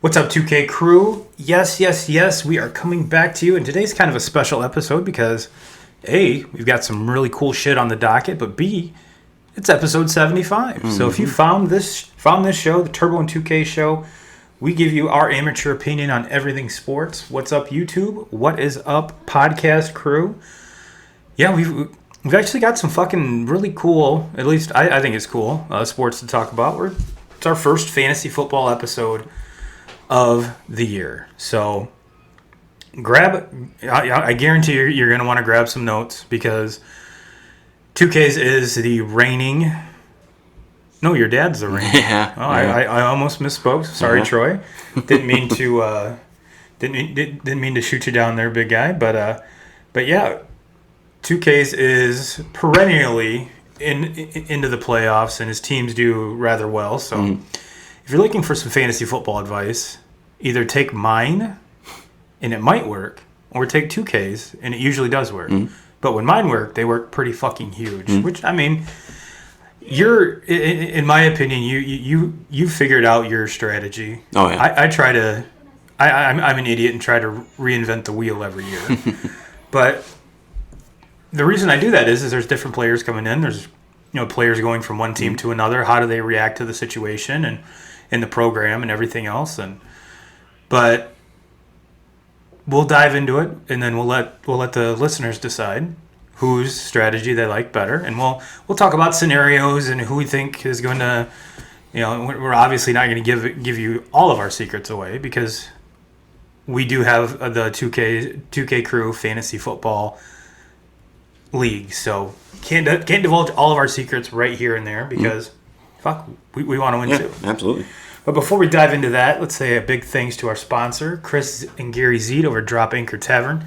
What's up, 2K crew? Yes, we are coming back to you, and today's kind of a special episode because A, we've got some really cool shit on the docket, but B, it's episode 75. Mm-hmm. So if you found this show, the Turbo and 2K show, we give you our amateur opinion on everything sports. What's up, YouTube? What is up, podcast crew? Yeah, we've actually got some fucking really cool, at least I think it's cool, sports to talk about. It's our first fantasy football episode of the year. So I guarantee you're going to want to grab some notes because 2K's is the reigning. No, your dad's the reigning. Yeah. Oh, yeah. I almost misspoke. Sorry, Troy. Didn't mean to shoot you down there, big guy. But yeah, 2K's is perennially into the playoffs, and his teams do rather well. So if you're looking for some fantasy football advice, either take mine, and it might work, or take 2K's, and it usually does work. But when mine work, they work pretty fucking huge. Which, I mean, in my opinion, you figured out your strategy. Oh yeah. I'm an idiot and try to reinvent the wheel every year. But the reason I do that is there's different players coming in. There's players going from one team to another. How do they react to the situation and in the program and everything else? But we'll dive into it, and then we'll let the listeners decide whose strategy they like better, and we'll talk about scenarios and who we think is going to. We're obviously not going to give you all of our secrets away because we do have the 2K crew fantasy football league, so can't divulge all of our secrets right here and there because we want to win too. Absolutely. But before we dive into that, let's say a big thanks to our sponsor, Chris and Gary Zeed over at Drop Anchor Tavern.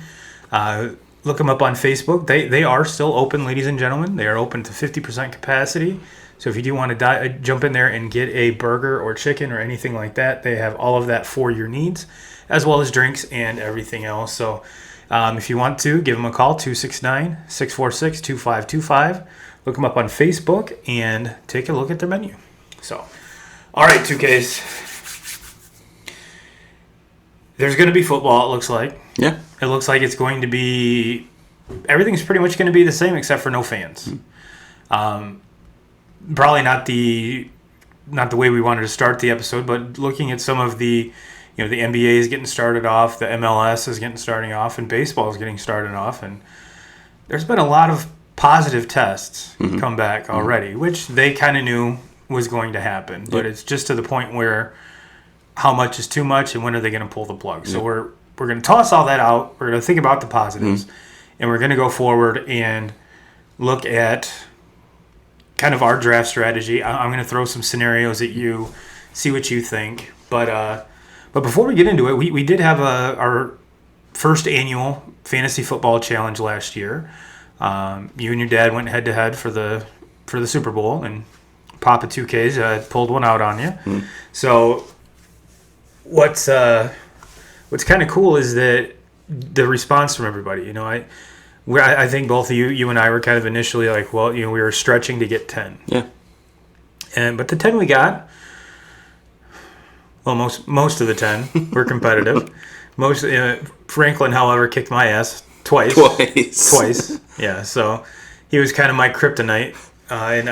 Look them up on Facebook. They are still open, ladies and gentlemen. They are open to 50% capacity. So if you do want to jump in there and get a burger or chicken or anything like that, they have all of that for your needs, as well as drinks and everything else. So if you want to, give them a call, 269-646-2525. Look them up on Facebook and take a look at their menu. So, all right, 2Ks. There's going to be football, it looks like. Yeah. It looks like it's going to be... Everything's pretty much going to be the same except for no fans. Probably not the way we wanted to start the episode, but looking at some of the... the NBA is getting started off, the MLS is starting off, and baseball is getting started off. And there's been a lot of positive tests come back already, which they kind of knew was going to happen. But it's just to the point where how much is too much and when are they going to pull the plug? So we're going to toss all that out. We're going to think about the positives, and we're going to go forward and look at kind of our draft strategy. I'm going to throw some scenarios at you, see what you think. But before we get into it, we did have our first annual fantasy football challenge last year. You and your dad went head to head for the Super Bowl, and Papa 2Ks pulled one out on you. So what's kind of cool is that the response from everybody. I think both of you and I were kind of initially like, well, we were stretching to get 10. Yeah. But the 10 we got. Well, most of the 10 were competitive. Franklin, however, kicked my ass twice. Yeah, so he was kind of my kryptonite. And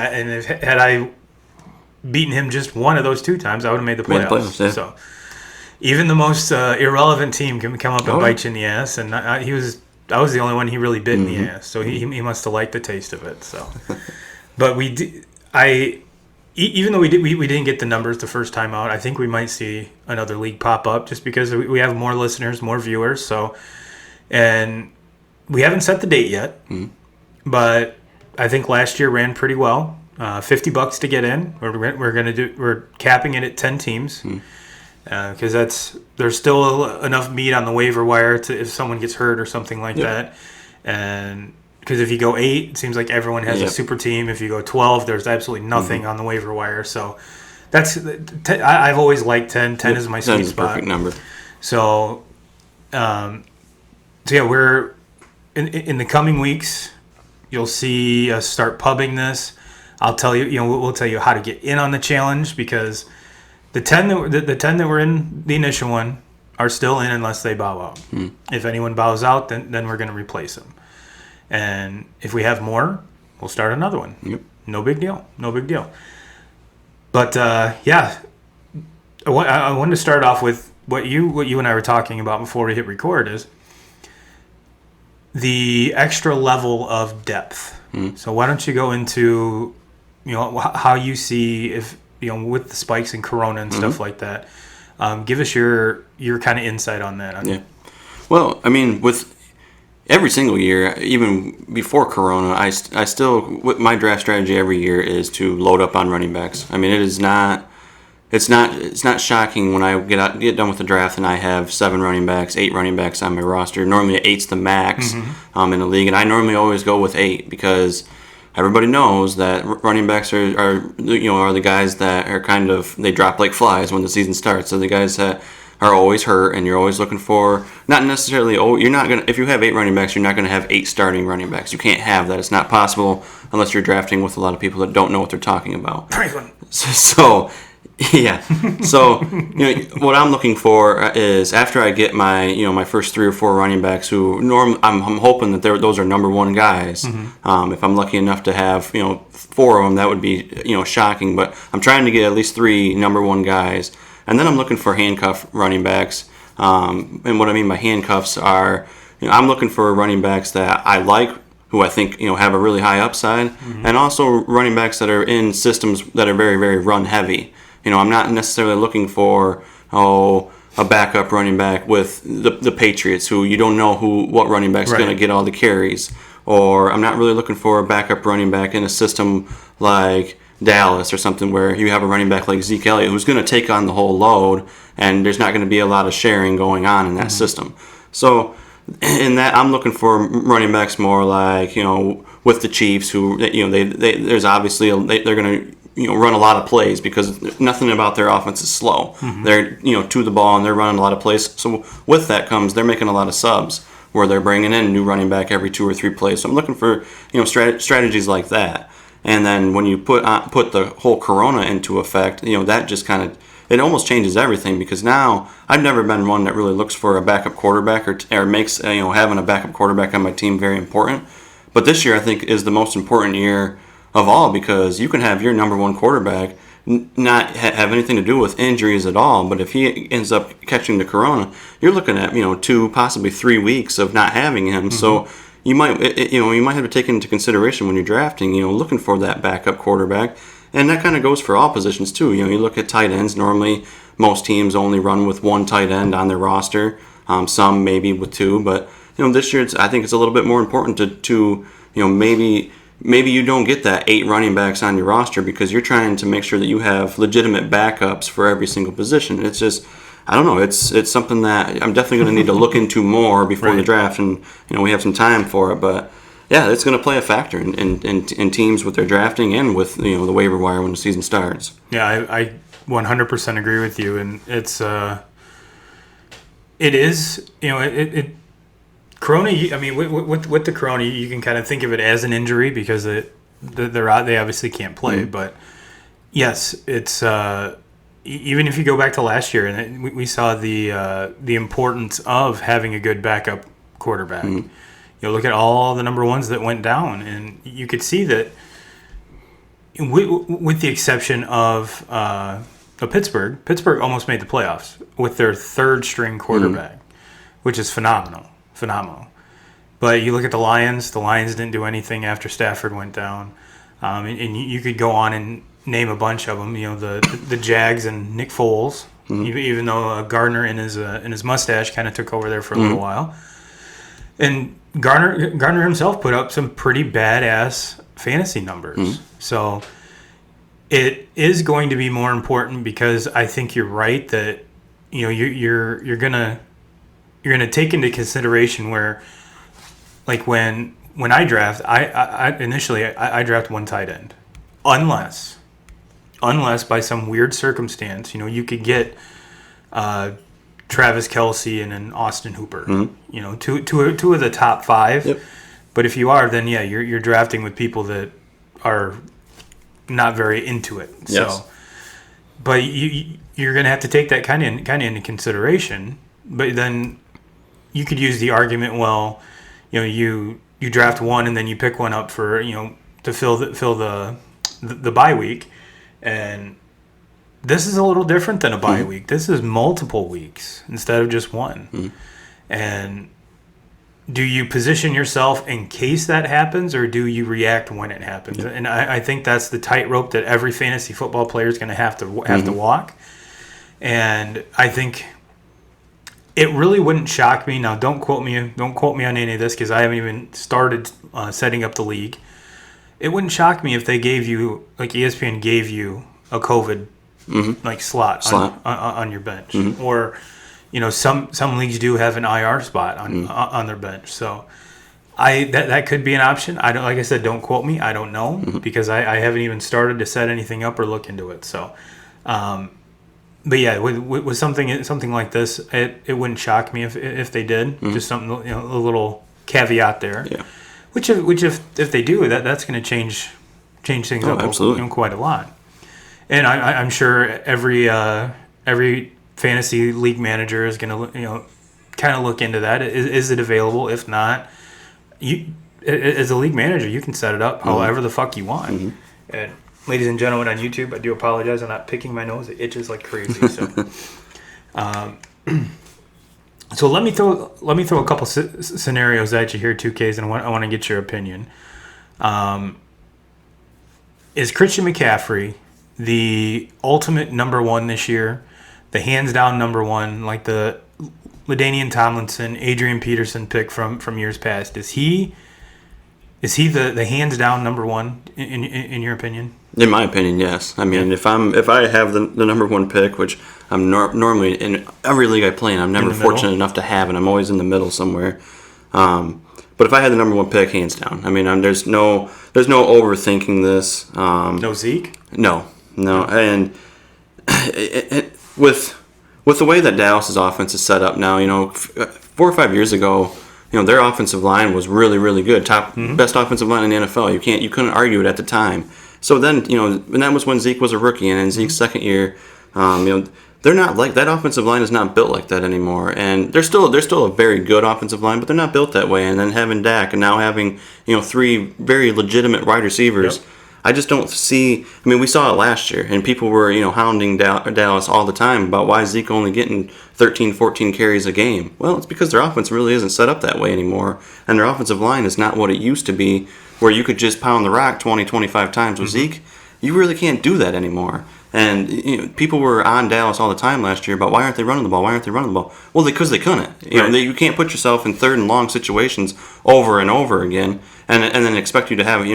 had I beaten him just one of those two times, I would have made the playoffs. Yeah. So even the most irrelevant team can come up and bite you in the ass. And I was the only one he really bit in the ass. So he must have liked the taste of it. So, but even though we didn't get the numbers the first time out, I think we might see another league pop up just because we have more listeners, more viewers. So, and we haven't set the date yet, but I think last year ran pretty well. $50 to get in. We're capping it at 10 teams because there's still enough meat on the waiver wire to if someone gets hurt or something like that, and. Because if you go 8, it seems like everyone has a super team. If you go 12, there's absolutely nothing on the waiver wire. So I've always liked 10. 10 is my sweet spot. Perfect number. So, we're in the coming weeks. You'll see us start pubbing this. I'll tell you, we'll tell you how to get in on the challenge because The 10 that were in the initial one are still in unless they bow out. If anyone bows out, then we're going to replace them. And if we have more, we'll start another one. Yep. No big deal. But I wanted to start off with what you and I were talking about before we hit record is the extra level of depth. So why don't you go into, how you see if, with the spikes in Corona and stuff like that. Give us your kind of insight on that. Yeah. Well, I mean, with every single year, even before Corona, I still, with my draft strategy every year is to load up on running backs. I mean, it's not shocking when I get done with the draft and I have 8 running backs on my roster. Normally 8's the max in the league, and I normally always go with 8 because everybody knows that running backs are the guys that are they drop like flies when the season starts. So the guys that are always hurt, and you're always looking for not necessarily. If you have 8 running backs, you're not gonna have 8 starting running backs. You can't have that. It's not possible unless you're drafting with a lot of people that don't know what they're talking about. So. Yeah. So, what I'm looking for is after I get my first 3 or 4 running backs who I'm hoping that those are number 1 guys. If I'm lucky enough to have 4 of them, that would be shocking. But I'm trying to get at least 3 number 1 guys, and then I'm looking for handcuff running backs. And what I mean by handcuffs are I'm looking for running backs that I like, who I think have a really high upside, and also running backs that are in systems that are very, very run heavy. I'm not necessarily looking for a backup running back with the Patriots, who you don't know what running back's going to get all the carries. Or I'm not really looking for a backup running back in a system like Dallas or something where you have a running back like Zeke Elliott who's going to take on the whole load, and there's not going to be a lot of sharing going on in that system. So in that, I'm looking for running backs more like with the Chiefs, who there's obviously they're going to run a lot of plays because nothing about their offense is slow. They're to the ball and they're running a lot of plays. So with that comes they're making a lot of subs where they're bringing in a new running back every 2 or 3 plays. So I'm looking for strategies like that. And then when you put the whole Corona into effect, that just kind of it almost changes everything, because now I've never been one that really looks for a backup quarterback or makes having a backup quarterback on my team very important. But this year I think is the most important year of all, because you can have your number 1 quarterback not have anything to do with injuries at all, but if he ends up catching the Corona, you're looking at 2, possibly 3 weeks of not having him. So you might have to take into consideration when you're drafting, looking for that backup quarterback, and that kind of goes for all positions too. You look at tight ends. Normally, most teams only run with 1 tight end on their roster. Some maybe with 2, but this year I think it's a little bit more important to maybe you don't get that 8 running backs on your roster because you're trying to make sure that you have legitimate backups for every single position. It's just, I don't know, it's something that I'm definitely going to need to look into more before the draft, and we have some time for it. But yeah, it's going to play a factor in teams with their drafting and with the waiver wire when the season starts. Yeah, I 100% agree with you, and it is Corona, I mean, with the Corona, you can kind of think of it as an injury because they obviously can't play. But yes, it's even if you go back to last year, and we saw the importance of having a good backup quarterback. Look at all the number 1s that went down, and you could see that with the exception of Pittsburgh almost made the playoffs with their 3rd string quarterback, which is phenomenal. But you look at the Lions didn't do anything after Stafford went down, and you could go on and name a bunch of them. The Jags and Nick Foles, even though Gardner in his mustache kind of took over there for a little while, and Gardner himself put up some pretty badass fantasy numbers. So it is going to be more important, because I think you're right that you're gonna take into consideration where, like when I draft, I initially draft 1 tight end, unless by some weird circumstance, you could get Travis Kelce and an Austin Hooper, two of the top 5. Yep. But if you are, then yeah, you're drafting with people that are not very into it. Yes. So but you're going to have to take that kind of into consideration. But then you could use the argument, well, you draft one and then you pick one up for to fill the bye week, and this is a little different than a bye week. This is multiple weeks instead of just one. And do you position yourself in case that happens, or do you react when it happens? And I think that's the tightrope that every fantasy football player is going to have to walk. And I think it really wouldn't shock me. Now, don't quote me on any of this because I haven't even started setting up the league. It wouldn't shock me if they gave you, like ESPN gave you, a COVID slot. On your bench, or some leagues do have an IR spot on their bench. So that could be an option. I don't, like I said, don't quote me. I don't know because I haven't even started to set anything up or look into it. So, but yeah, with something like this, it wouldn't shock me if they did. Just something, a little caveat there. Yeah. Which if they do, that's going to change things up absolutely. Quite a lot. And I'm sure every fantasy league manager is going to kind of look into that. Is it available? If not, you as a league manager, you can set it up however the fuck you want. And ladies and gentlemen on YouTube, I do apologize. I'm not picking my nose; it itches like crazy. So, so let me throw a couple scenarios at you here, 2Ks, and I want to get your opinion. Is Christian McCaffrey the ultimate number one this year, the hands down number one, like the LaDainian Tomlinson, Adrian Peterson pick from years past? Is he the hands down number one in your opinion? In my opinion, yes. I mean, if I have the number one pick, which I'm normally in every league I play in, I'm never fortunate enough to have, and I'm always in the middle somewhere. But if I had the number one pick, hands down. I mean, there's no overthinking this. No Zeke? No, and with the way that Dallas's offense is set up now, 4 or 5 years ago, their offensive line was really, really good, best offensive line in the NFL. You couldn't argue it at the time. So then, and that was when Zeke was a rookie, and in Zeke's second year, they're not like that. Offensive line is not built like that anymore, and they're still a very good offensive line, but they're not built that way. And then having Dak, and now having 3 very legitimate wide receivers. Yep. I just don't see. I mean, we saw it last year, and people were hounding Dallas all the time about why Zeke only getting 13, 14 carries a game. Well, it's because their offense really isn't set up that way anymore, and their offensive line is not what it used to be, where you could just pound the rock 20, 25 times with Zeke. You really can't do that anymore. And people were on Dallas all the time last year about why aren't they running the ball? Why aren't they running the ball? Well, because they couldn't. You can't put yourself in third and long situations over and over again, and then expect you to have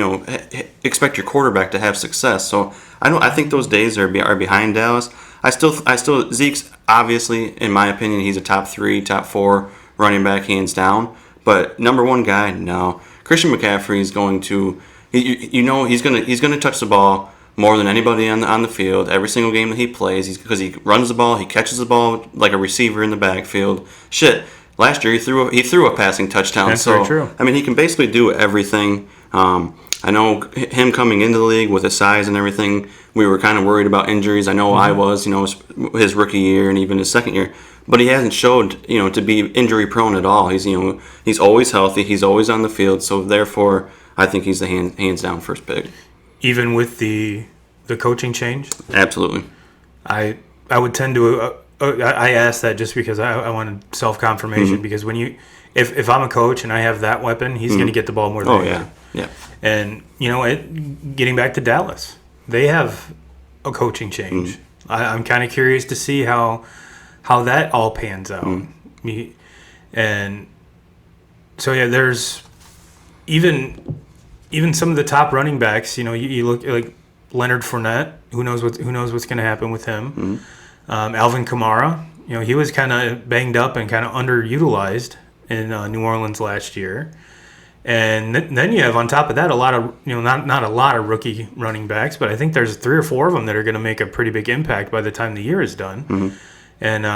expect your quarterback to have success. So I think those days are behind Dallas. I still Zeke's obviously, in my opinion, he's a top 3, top 4 running back hands down. But number one guy, no. Christian McCaffrey is going to he's going to touch the ball more than anybody on the field every single game that he plays, because he runs the ball, he catches the ball like a receiver in the backfield. Shit, last year he threw a passing touchdown. That's very true. I mean, he can basically do everything. I know him coming into the league with his size and everything, we were kind of worried about injuries. I know I was, his rookie year and even his second year. But he hasn't showed, to be injury prone at all. He's always healthy. He's always on the field. So therefore, I think he's the hands down first pick. Even with the coaching change? Absolutely. I would tend to I asked that just because I wanted self-confirmation, because when if I'm a coach and I have that weapon, he's going to get the ball more than yeah. And getting back to Dallas, they have a coaching change. I'm kind of curious to see how that all pans out. And so there's even some of the top running backs. You look like Leonard Fournette. Who knows what's going to happen with him? Alvin Kamara. He was kind of banged up and kind of underutilized in New Orleans last year. And then you have on top of that a lot of not a lot of rookie running backs, but I think there's 3 or 4 of them that are going to make a pretty big impact by the time the year is done. And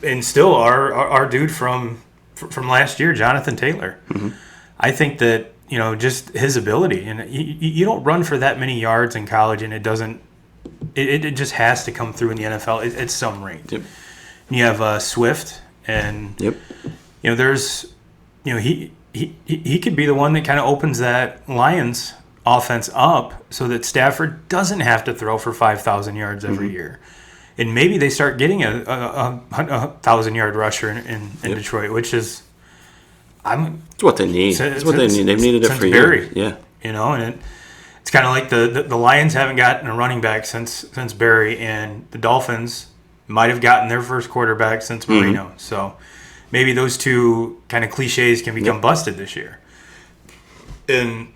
and still our dude from last year, Jonathan Taylor. I think that just his ability, and you don't run for that many yards in college and it doesn't It just has to come through in the NFL at some rate. Yep. You have Swift, and Yep. there's, he could be the one that kind of opens that Lions offense up so that Stafford doesn't have to throw for 5,000 yards every year. And maybe they start getting a 1,000-yard rusher in Detroit, which is It's what they need. It's what they need. They've needed it for years. Yeah. And it's kind of like the Lions haven't gotten a running back since Barry, and the Dolphins might have gotten their first quarterback since Marino. So maybe those two kind of cliches can become busted this year. And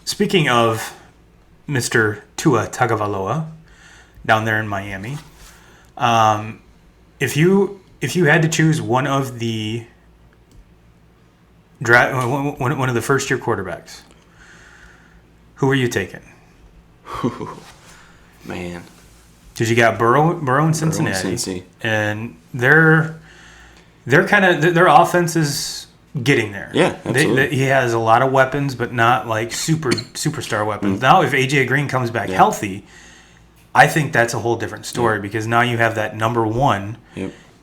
speaking of Mr. Tua Tagovailoa down there in Miami, if you had to choose one of the one of the first year quarterbacks, who are you taking? Man, because you got Burrow in Cincinnati, and they're kind of their offense is getting there. Yeah, absolutely. He has a lot of weapons, but not like superstar weapons. Now, if AJ Green comes back healthy, I think that's a whole different story because now you have that number one,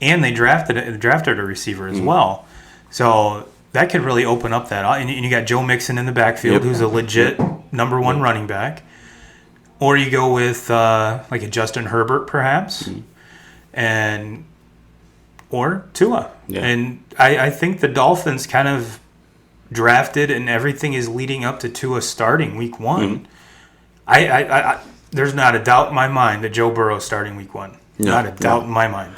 and they drafted a receiver as well, so that could really open up that. And you got Joe Mixon in the backfield, who's a legit number one running back. Or you go with like a Justin Herbert, perhaps, or Tua. Yeah. And I think the Dolphins kind of drafted, and everything is leading up to Tua starting week 1. I there's not a doubt in my mind that Joe Burrow is starting week 1. Not a doubt in my mind.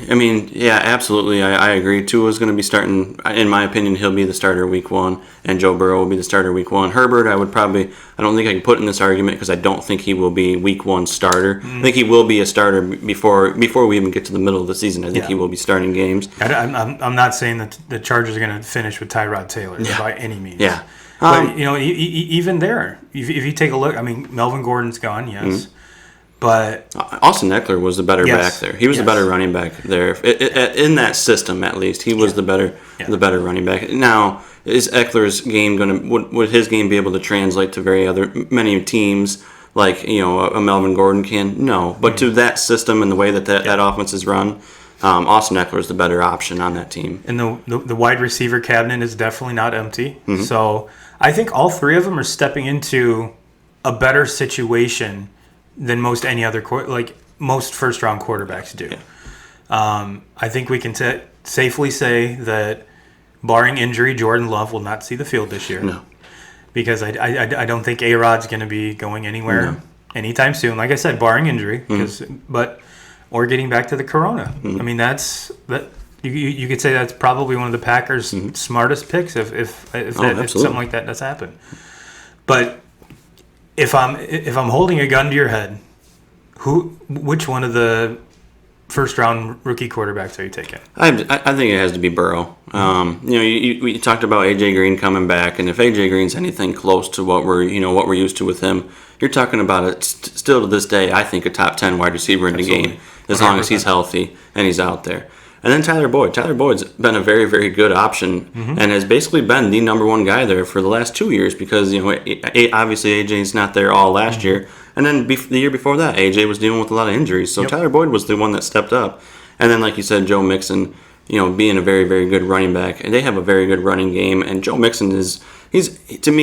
I mean, yeah, absolutely. I agree. Tua's going to be starting. In my opinion, he'll be the starter week 1, and Joe Burrow will be the starter week 1. Herbert, I don't think I can put in this argument because I don't think he will be week 1 starter. I think he will be a starter before we even get to the middle of the season. I think he will be starting games. I'm not saying that the Chargers are going to finish with Tyrod Taylor by any means. Yeah. But, even there, if you take a look, I mean, Melvin Gordon's gone, yes. But Austin Eckler was the better back there. He was the better running back there. In that system, at least, he was the better running back. Now, is Eckler's game would his game be able to translate to many teams like a Melvin Gordon can? No, but to that system and the way that offense is run, Austin Eckler is the better option on that team. And the wide receiver cabinet is definitely not empty. So I think all three of them are stepping into a better situation than most first round quarterbacks do. Yeah. I think we can safely say that, barring injury, Jordan Love will not see the field this year. No, because I don't think A-Rod's going to be going anywhere anytime soon. Like I said, barring injury, or getting back to the Corona. I mean, that's that. You could say that's probably one of the Packers' smartest picks if something like that does happen. But if I'm holding a gun to your head, which one of the first round rookie quarterbacks are you taking? I think it has to be Burrow. We talked about AJ Green coming back, and if AJ Green's anything close to what we're used to with him, you're talking about it still to this day. I think a top 10 wide receiver in the game, as 100%. Long as he's healthy and he's out there. And then Tyler Boyd. Tyler Boyd's been a very, very good option and has basically been the number one guy there for the last 2 years because, obviously AJ's not there all last year. And then the year before that, AJ was dealing with a lot of injuries. So Tyler Boyd was the one that stepped up. And then, like you said, Joe Mixon, being a very, very good running back. And they have a very good running game. And Joe Mixon he's an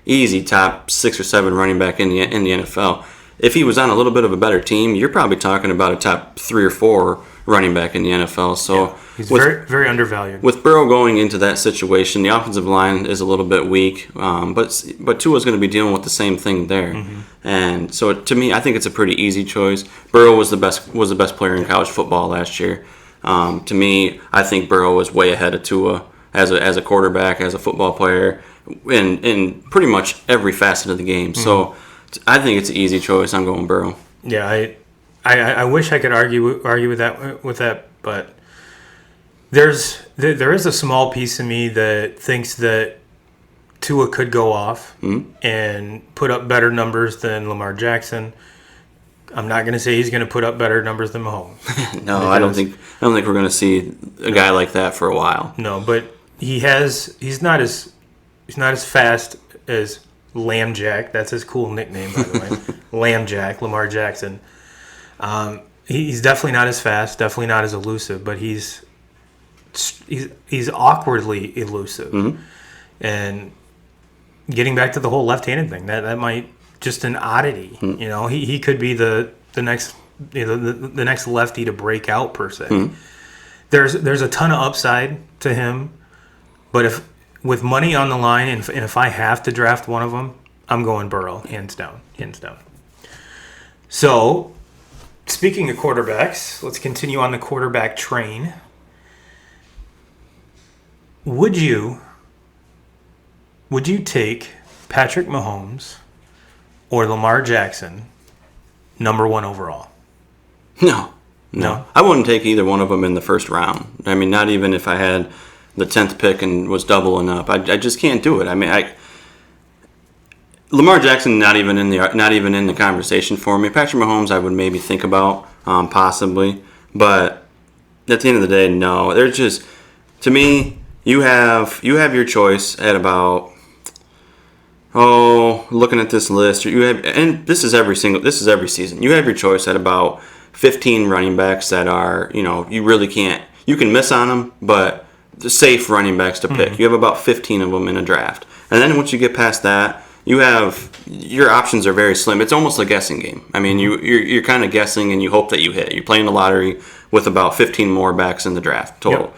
easy top 6 or 7 running back in the NFL. If he was on a little bit of a better team, you're probably talking about a top 3 or 4 running back in the NFL. So he's very, very undervalued. With Burrow going into that situation, the offensive line is a little bit weak, but Tua's going to be dealing with the same thing there. And so to me, I think it's a pretty easy choice. Burrow was the best player in college football last year. To me, I think Burrow is way ahead of Tua as a quarterback, as a football player, in pretty much every facet of the game. So I think it's an easy choice. I'm going Burrow. Yeah, I wish I could argue with that, but there is a small piece of me that thinks that Tua could go off and put up better numbers than Lamar Jackson. I'm not going to say he's going to put up better numbers than Mahomes. No, I don't think we're going to see a guy like that for a while. No, but he's not as fast as Lamb Jack. That's his cool nickname, by the way. Lamb Jack, Lamar Jackson. He's definitely not as fast, definitely not as elusive, but he's awkwardly elusive. Mm-hmm. And getting back to the whole left-handed thing, that might just an oddity. Mm-hmm. You know, he could be the next the next lefty to break out per se. Mm-hmm. There's a ton of upside to him, but if with money on the line and if I have to draft one of them, I'm going Burrow, hands down. So, speaking of quarterbacks, let's continue on the quarterback train. Would you take Patrick Mahomes or Lamar Jackson number 1 overall? No. I wouldn't take either one of them in the first round. I mean, not even if I had the 10th pick and was doubling up. I just can't do it. I mean, Lamar Jackson not even in the conversation for me. Patrick Mahomes I would maybe think about possibly, but at the end of the day, no. There's just, to me, you have your choice at about, looking at this list, and this is every season. You have your choice at about 15 running backs that are, you really can't, you can miss on them, but the safe running backs to pick. You have about 15 of them in a draft. And then once you get past that, your options are very slim. It's almost a guessing game. I mean, you're kind of guessing and you hope that you hit. You're playing the lottery with about 15 more backs in the draft total. Yep.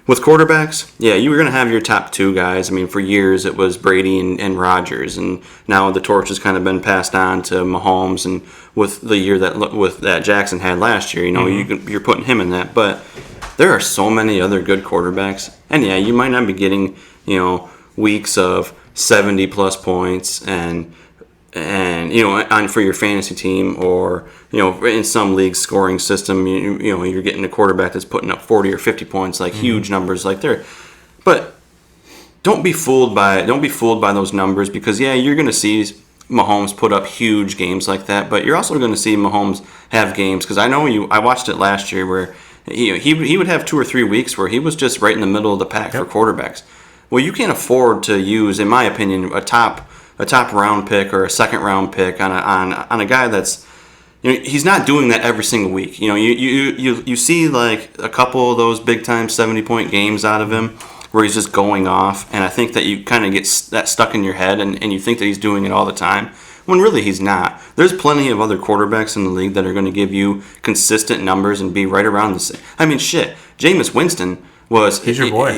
With quarterbacks, you were going to have your top 2 guys. I mean, for years it was Brady and Rodgers, and now the torch has kind of been passed on to Mahomes. And with the year that Jackson had last year, you're putting him in that. But there are so many other good quarterbacks, and you might not be getting weeks of 70 plus points and on for your fantasy team, or in some leagues scoring system, you're getting a quarterback that's putting up 40 or 50 points, like huge numbers like there. But don't be fooled by those numbers, because you're going to see Mahomes put up huge games like that, but you're also going to see Mahomes have games, because I watched it last year where he would have 2 or 3 weeks where he was just right in the middle of the pack for quarterbacks. Well, you can't afford to use, in my opinion, a top round pick or a second round pick on a guy that's, he's not doing that every single week. You see like a couple of those big time 70-point games out of him where he's just going off, and I think that you kind of get that stuck in your head, and you think that he's doing it all the time, when really he's not. There's plenty of other quarterbacks in the league that are going to give you consistent numbers and be right around the same. I mean, shit, Jameis Winston was... He's your boy.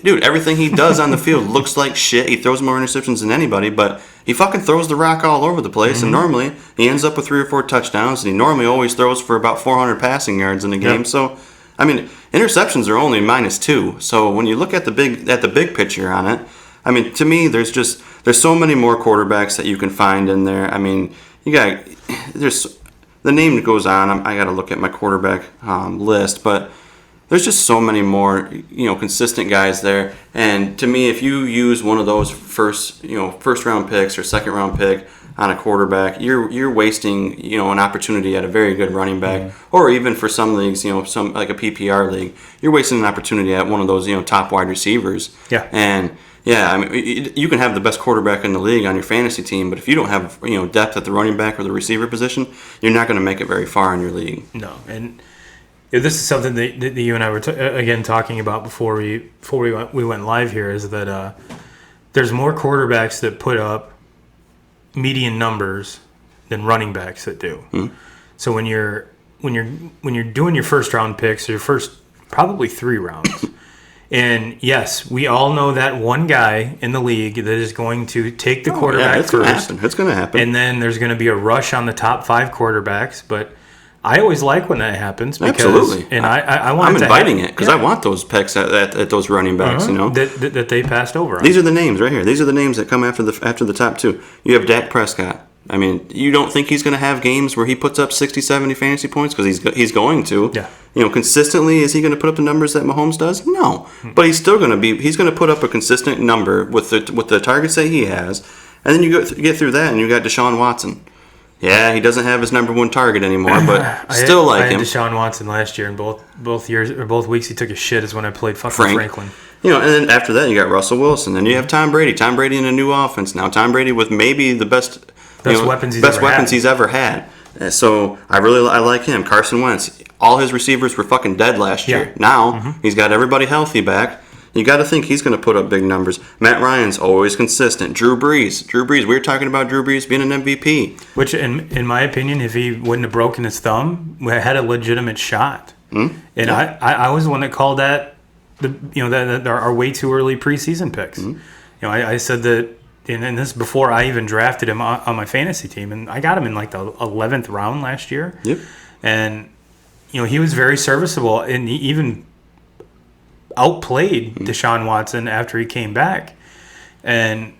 Dude, everything he does on the field looks like shit. He throws more interceptions than anybody, but he fucking throws the rock all over the place, and normally he ends up with 3 or 4 touchdowns, and he normally always throws for about 400 passing yards in a game. So, I mean, interceptions are only -2. So when you look at the big picture on it, I mean, to me, there's so many more quarterbacks that you can find in there. I mean, the name goes on. I got to look at my quarterback list, but there's just so many more, consistent guys there. And to me, if you use one of those first round picks or second round pick on a quarterback, you're wasting, an opportunity at a very good running back, or even for some leagues, some like a PPR league, you're wasting an opportunity at one of those, top wide receivers. Yeah. And I mean, you can have the best quarterback in the league on your fantasy team, but if you don't have, depth at the running back or the receiver position, you're not going to make it very far in your league. No, and this is something that you and I were again talking about before we went live here, is that there's more quarterbacks that put up median numbers than running backs that do. Mm-hmm. So when you're doing your first round picks, or your first probably 3 rounds, and yes, we all know that one guy in the league that is going to take the quarterback first. It's going to happen. And then there's going to be a rush on the top 5 quarterbacks, but I always like when that happens, because, absolutely, and I want. I'm inviting it because I want those picks at those running backs. That they passed over on. These are the names right here. These are the names that come after the top 2. You have Dak Prescott. I mean, you don't think he's going to have games where he puts up 60, 70 fantasy points, because he's going to. Yeah. Consistently, is he going to put up the numbers that Mahomes does? No, but he's still going to he's going to put up a consistent number with the targets that he has, and then you get through that, and you got Deshaun Watson. Yeah, he doesn't have his number 1 target anymore, but I had Deshaun Watson last year, and both years or both weeks he took a shit is when I played fucking Franklin. And then after that, you got Russell Wilson. Then you have Tom Brady. Tom Brady in a new offense now. Tom Brady with maybe the best weapons he's ever had. So I like him. Carson Wentz. All his receivers were fucking dead last year. Now he's got everybody healthy back. You got to think he's going to put up big numbers. Matt Ryan's always consistent. Drew Brees. We were talking about Drew Brees being an MVP. Which, in my opinion, if he wouldn't have broken his thumb, we had a legitimate shot. And I was the one that called that that are way too early preseason picks. I said that, and this is before I even drafted him on my fantasy team, and I got him in like the 11th round last year. And he was very serviceable, and he even outplayed Deshaun Watson after he came back. But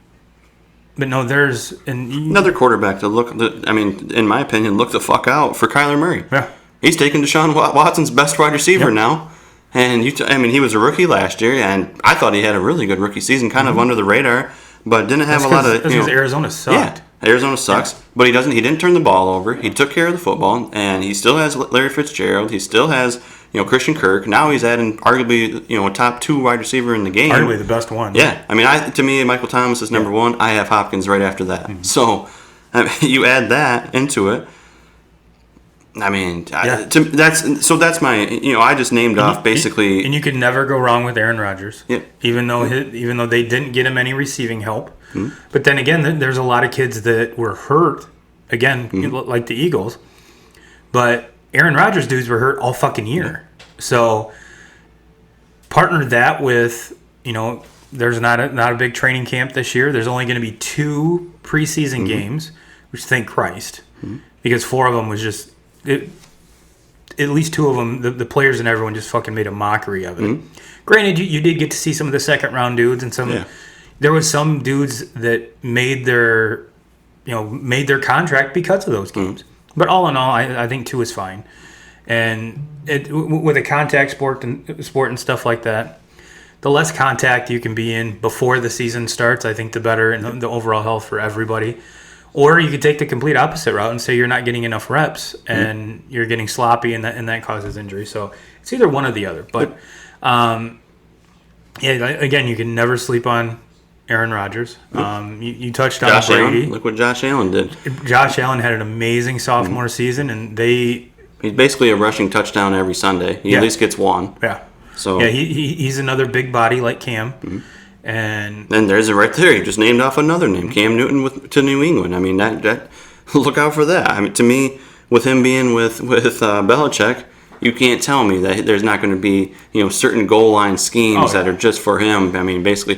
no, there's another quarterback to look. In my opinion, look the fuck out for Kyler Murray. Yeah, he's taking Deshaun Watson's best wide receiver now. And he was a rookie last year, and I thought he had a really good rookie season, kind of under the radar, but didn't have a lot of. Because Arizona sucked. Yeah, Arizona sucks, but he didn't turn the ball over. He took care of the football, and he still has Larry Fitzgerald. He still has Christian Kirk. Now he's adding arguably a top 2 wide receiver in the game. Arguably the best one. Yeah, to me, Michael Thomas is number 1. I have Hopkins right after that. So you add that into it. That's my. I just named off basically. And you could never go wrong with Aaron Rodgers. Yeah. Even though they didn't get him any receiving help, but then again, there's a lot of kids that were hurt. Again, like the Eagles, but Aaron Rodgers dudes were hurt all fucking year. So partner that with there's not a big training camp this year. There's only going to be 2 preseason games, which thank Christ, because 4 of them was just. At least 2 of them, the players and everyone just fucking made a mockery of it. Granted, you did get to see some of the second round dudes and some. Yeah. There was some dudes that made their contract because of those games. But all in all, I think 2 is fine. And with a contact sport and stuff like that, the less contact you can be in before the season starts, I think the better and the overall health for everybody. Or you could take the complete opposite route and say you're not getting enough reps and you're getting sloppy and that causes injury. So it's either one or the other. But again, you can never sleep on Aaron Rodgers. You touched on Josh Brady. Allen. Look what Josh Allen did. Josh Allen had an amazing sophomore season, and he's basically a rushing touchdown every Sunday. He at least gets 1. Yeah. So he's another big body like Cam. And there's it right there. You just named off another name, Cam Newton to New England. that look out for that. To me, with him being with Belichick, you can't tell me that there's not going to be certain goal line schemes that are just for him. Basically,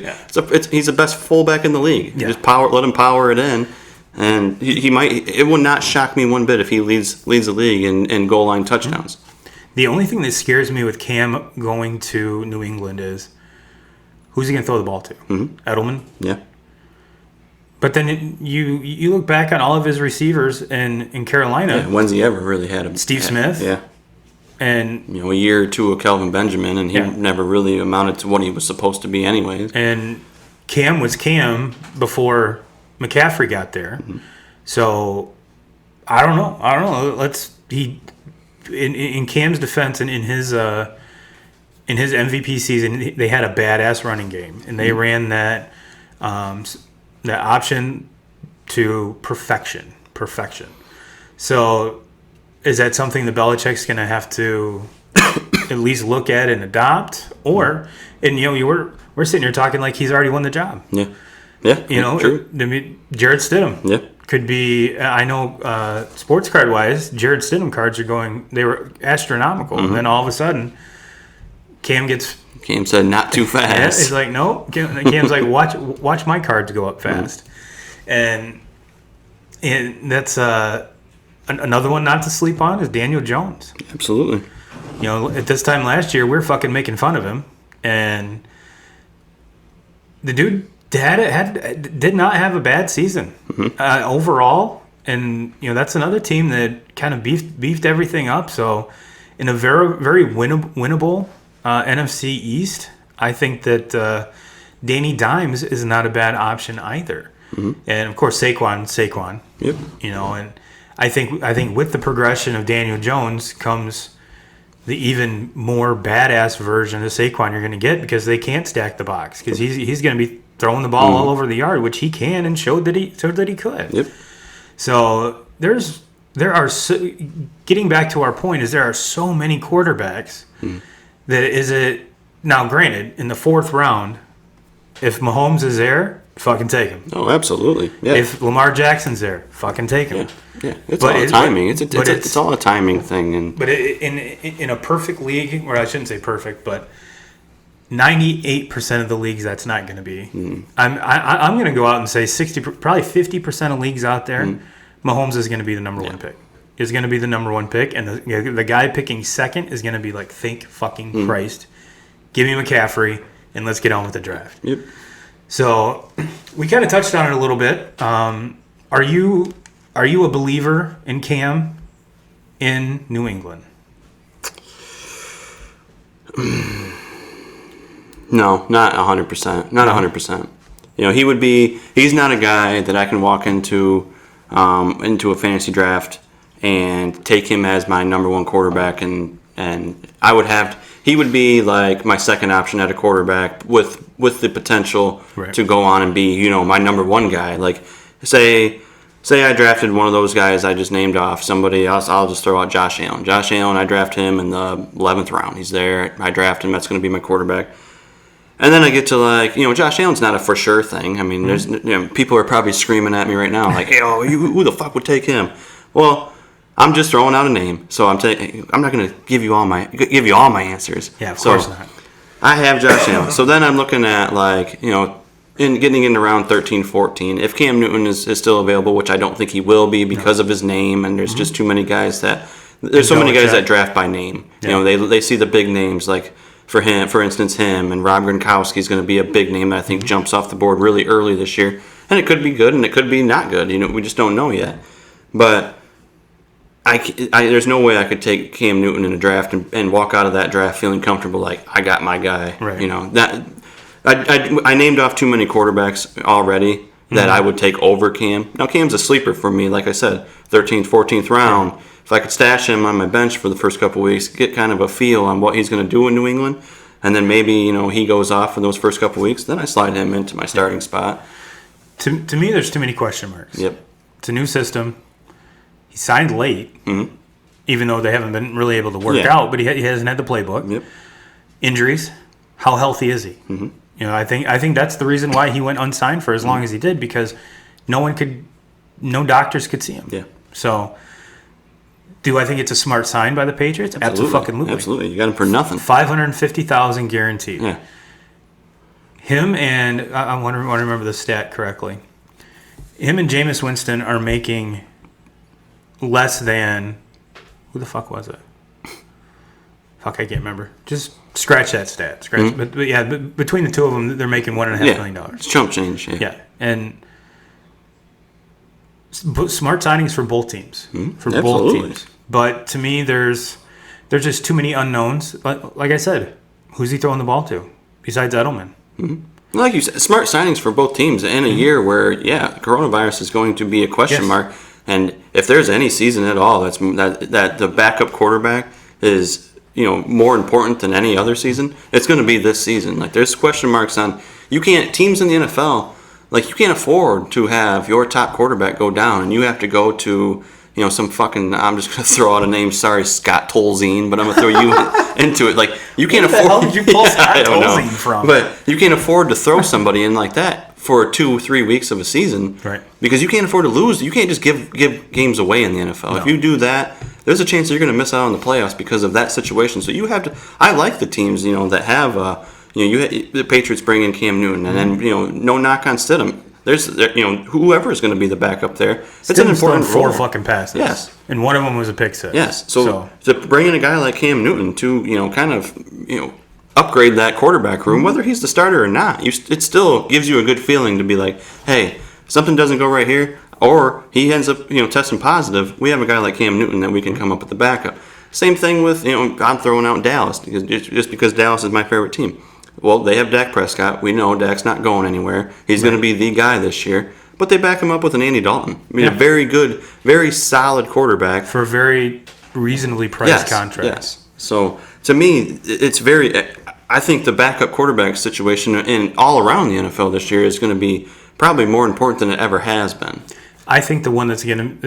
he's the best fullback in the league. Yeah. Just let him power it in, and he might. It would not shock me one bit if he leads the league in goal line touchdowns. The only thing that scares me with Cam going to New England is. Who's he going to throw the ball to? Edelman? Yeah. But then you look back on all of his receivers in Carolina. Yeah, when's he ever really had him? Steve Smith? Yeah. And a year or 2 of Kelvin Benjamin, and he never really amounted to what he was supposed to be anyways. And Cam was Cam before McCaffrey got there. So, I don't know. In Cam's defense and in his MVP season, they had a badass running game, and they ran that option to perfection. So, is that something the Belichick's going to have to at least look at and adopt? Or, we're sitting here talking like he's already won the job. Yeah. True. Jared Stidham. Yeah. Could be. I know sports card wise, Jared Stidham cards they were astronomical, and then all of a sudden. Cam said not too fast. Yeah, he's like, no. Cam's like, watch my cards go up fast. And that's another one not to sleep on is Daniel Jones. Absolutely. At this time last year, we were fucking making fun of him. And the dude did not have a bad season overall. And, that's another team that kind of beefed everything up. So in a very, very winnable NFC East, I think that Danny Dimes is not a bad option either. And of course Saquon. Yep. And I think with the progression of Daniel Jones comes the even more badass version of Saquon you're going to get because they can't stack the box because he's going to be throwing the ball all over the yard, which he can and showed that he could. Yep. So getting back to our point is there are so many quarterbacks that is it now granted in the 4th round, if Mahomes is there, fucking take him. Oh, absolutely. Yeah. If Lamar Jackson's there, fucking take him. Yeah. It's all timing. It's all a timing thing. But in a perfect league, or I shouldn't say perfect, but 98% of the leagues that's not going to be. I'm going to go out and say probably 50% of leagues out there, Mahomes is going to be the number one pick. Is going to be the number one pick, and the guy picking second is going to be like, thank fucking Christ, give me McCaffrey, and let's get on with the draft. Yep. So we kind of touched on it a little bit. Are you a believer in Cam in New England? No, not 100%. Not 100%. He's not a guy that I can walk into a fantasy draft and take him as my number one quarterback, and he would be like my second option at a quarterback with the potential to go on and be, my number one guy. Like, say I drafted one of those guys I just named off, somebody else, I'll just throw out Josh Allen. Josh Allen, I draft him in the 11th round. He's there. I draft him. That's going to be my quarterback. And then I get to Josh Allen's not a for sure thing. I mean, there's people are probably screaming at me right now, like, hey, who the fuck would take him? Well, I'm just throwing out a name, so I'm not going to give you all my answers. Yeah, of course not. I have Josh Allen. So then I'm looking at getting into round 13, 14. If Cam Newton is still available, which I don't think he will be because of his name, and there's just too many guys that draft by name. Yeah. They see the big names like. For instance, him and Rob Gronkowski is going to be a big name that I think jumps off the board really early this year. And it could be good and it could be not good. We just don't know yet. But there's no way I could take Cam Newton in a draft and walk out of that draft feeling comfortable like I got my guy. Right. I named off too many quarterbacks already that I would take over Cam. Now, Cam's a sleeper for me, like I said, 13th, 14th round. Yeah. If I could stash him on my bench for the first couple of weeks, get kind of a feel on what he's going to do in New England, and then maybe he goes off in those first couple of weeks, then I slide him into my starting spot. To me, there's too many question marks. Yep. It's a new system. He signed late, even though they haven't been really able to work out, but he hasn't had the playbook. Yep. Injuries. How healthy is he? Mm-hmm. I think that's the reason why he went unsigned for as long as he did, because no doctors could see him. Yeah. So, do I think it's a smart sign by the Patriots? Absolutely. Absolutely. You got him for nothing. $550,000 guaranteed. Yeah. Him and I want to remember the stat correctly. Him and Jameis Winston are making less than, who the fuck was it? Fuck, I can't remember. Just scratch that stat. But yeah, between the two of them, they're making $1.5 million. It's chump change. Yeah, and smart signings for both teams. Both teams. But to me, there's just too many unknowns. Like I said, who's he throwing the ball to besides Edelman? Mm-hmm. Like you said, smart signings for both teams in a year where, coronavirus is going to be a question mark. And if there's any season at all that the backup quarterback is more important than any other season, it's going to be this season. Like, there's question marks on teams in the NFL. Like, you can't afford to have your top quarterback go down, and you have to go to, some fucking, I'm just going to throw out a name, sorry, Scott Tolzien, but I'm going to throw you into it. Like, you can't afford. Where the hell did you pull Scott Tolzien from? But you can't afford to throw somebody in like that for 2-3 weeks of a season. Right. Because you can't afford to lose. You can't just give games away in the NFL. No. If you do that, there's a chance that you're going to miss out on the playoffs because of that situation. So you have to, I like the teams, that have, the Patriots bring in Cam Newton, and then, no knock on Stidham. There's, whoever is going to be the backup there. It's an important role. 4 fucking passes. Yes. And one of them was a pick six. Yes. So to bring in a guy like Cam Newton to, kind of, upgrade that quarterback room, whether he's the starter or not, it still gives you a good feeling to be like, hey, something doesn't go right here, or he ends up, testing positive. We have a guy like Cam Newton that we can come up with the backup. Same thing with, I'm throwing out Dallas just because Dallas is my favorite team. Well, they have Dak Prescott. We know Dak's not going anywhere. He's going to be the guy this year. But they back him up with an Andy Dalton. I mean, a very good, very solid quarterback. For a very reasonably priced contract. Yes. So to me, it's very. I think the backup quarterback situation in all around the NFL this year is going to be probably more important than it ever has been. I think the one that's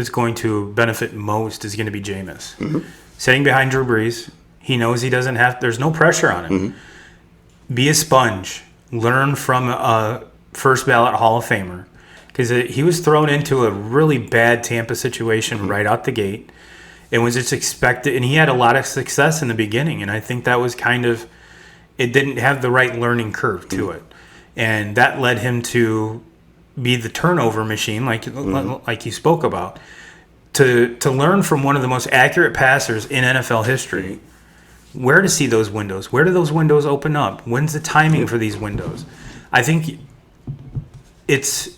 going to benefit most is going to be Jameis. Mm-hmm. Sitting behind Drew Brees, he knows he doesn't have. There's no pressure on him. Mm-hmm. Be a sponge. Learn from a first ballot Hall of Famer, because he was thrown into a really bad Tampa situation right out the gate, and was just expected. And he had a lot of success in the beginning, and I think that was kind of. It didn't have the right learning curve to it, and that led him to be the turnover machine, like you spoke about. To learn from one of the most accurate passers in NFL history, where to see those windows, where do those windows open up, when's the timing for these windows. I think it's,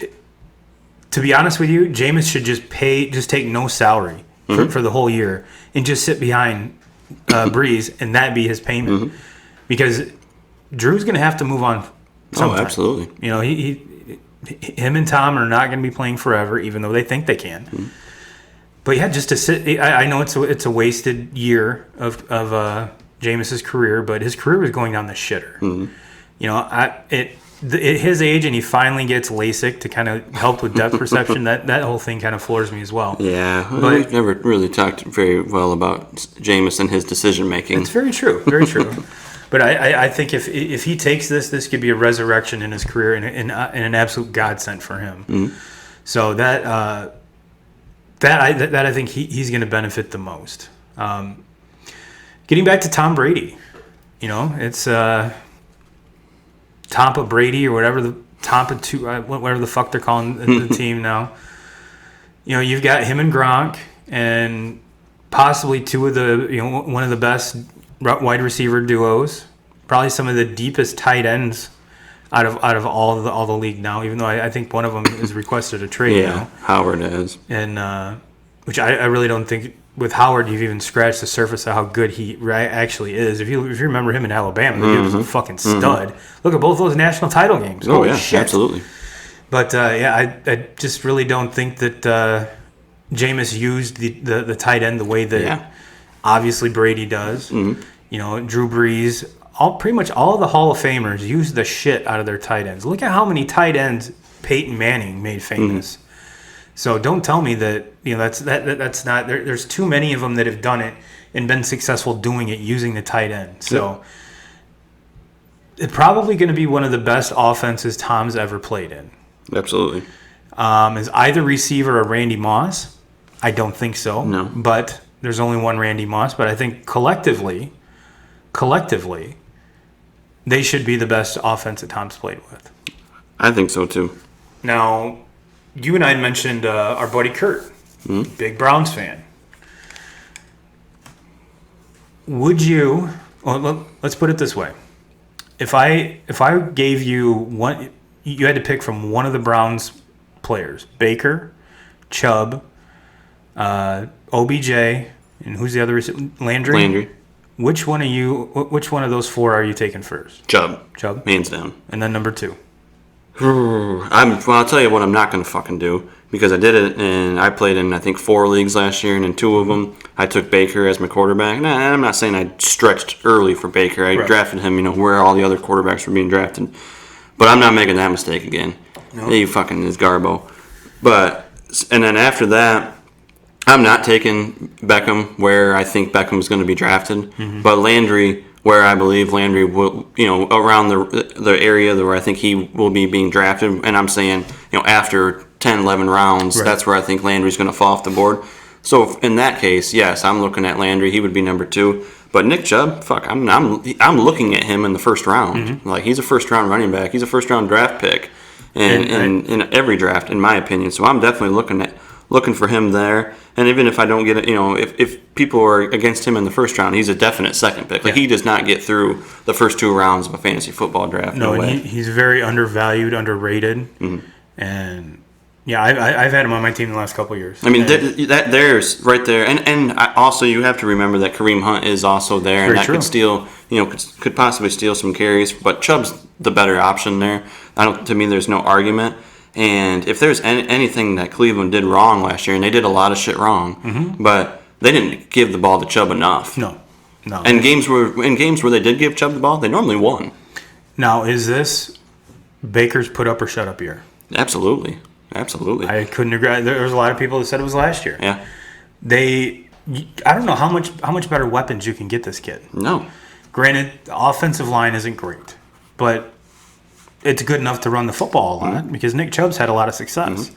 to be honest with you, Jameis should just take no salary for the whole year and just sit behind Breeze, and that be his payment. Because Drew's going to have to move on sometime. Oh, absolutely. You know, him and Tom are not going to be playing forever, even though they think they can. Mm-hmm. But yeah, just to sit, I know it's a wasted year of Jameis's career, but his career was going down the shitter. Mm-hmm. You know, at his age, and he finally gets LASIK to kind of help with depth perception. That whole thing kind of floors me as well. Yeah, but we've never really talked very well about Jameis and his decision making. It's very true, very true. But I think if he takes this could be a resurrection in his career and an absolute godsend for him. Mm-hmm. So that I think he's going to benefit the most. Getting back to Tom Brady, you know, it's Tampa Brady or whatever whatever the fuck they're calling the team now. You know, you've got him and Gronk and possibly one of the best wide receiver duos, probably some of the deepest tight ends out of all the league now. Even though I think one of them has requested a trade. Yeah, now. Howard has, and which I really don't think with Howard you've even scratched the surface of how good he actually is. If you remember him in Alabama, he was a fucking stud. Look at both those national title games. Oh yeah, shit. Absolutely. But I just really don't think that Jameis used the tight end the way that. Obviously, Brady does. Mm-hmm. You know, Drew Brees. Pretty much all of the Hall of Famers use the shit out of their tight ends. Look at how many tight ends Peyton Manning made famous. Mm-hmm. So don't tell me that that's not. There's too many of them that have done it and been successful doing it using the tight end. So it's probably going to be one of the best offenses Tom's ever played in. Absolutely. Is either receiver or Randy Moss? I don't think so. No, but. There's only one Randy Moss, but I think collectively, they should be the best offense that Tom's played with. I think so, too. Now, you and I mentioned our buddy Kurt, big Browns fan. Would you, let's put it this way. If I gave you one, you had to pick from one of the Browns players, Baker, Chubb, OBJ, and who's the other? Landry. Which one of those four are you taking first? Chubb, hands down. And then number 2. I'll tell you what I'm not going to fucking do, because I did it, and I played in I think 4 leagues last year, and in 2 of them I took Baker as my quarterback. Nah, I'm not saying I stretched early for Baker. I drafted him, where all the other quarterbacks were being drafted. But I'm not making that mistake again. No. He fucking is Garbo. And then after that, I'm not taking Beckham where I think Beckham is going to be drafted, but Landry where I believe Landry will, around the area where I think he will be being drafted. And I'm saying, after 10, 11 rounds, that's where I think Landry's going to fall off the board. So in that case, yes, I'm looking at Landry. He would be number 2. But Nick Chubb, I'm looking at him in the first round. Mm-hmm. Like, he's a first-round running back. He's a first-round draft pick in every draft, in my opinion. So I'm definitely looking for him there. And even if I don't get it, if people are against him in the first round, he's a definite second pick. Like, he does not get through the first 2 rounds of a fantasy football draft. No, and he's very undervalued, underrated. Mm-hmm. And, yeah, I've had him on my team the last couple of years. I mean, there's right there. And also you have to remember that Kareem Hunt is also there. And that could steal, could possibly steal some carries. But Chubb's the better option there. To me, there's no argument. And if there's anything that Cleveland did wrong last year, and they did a lot of shit wrong, but they didn't give the ball to Chubb enough. No. No. And games where they did give Chubb the ball, they normally won. Now, is this Baker's put up or shut up year? Absolutely. I couldn't agree. There was a lot of people that said it was last year. Yeah. I don't know how much better weapons you can get this kid. No. Granted, the offensive line isn't great, but it's good enough to run the football a lot because Nick Chubb's had a lot of success.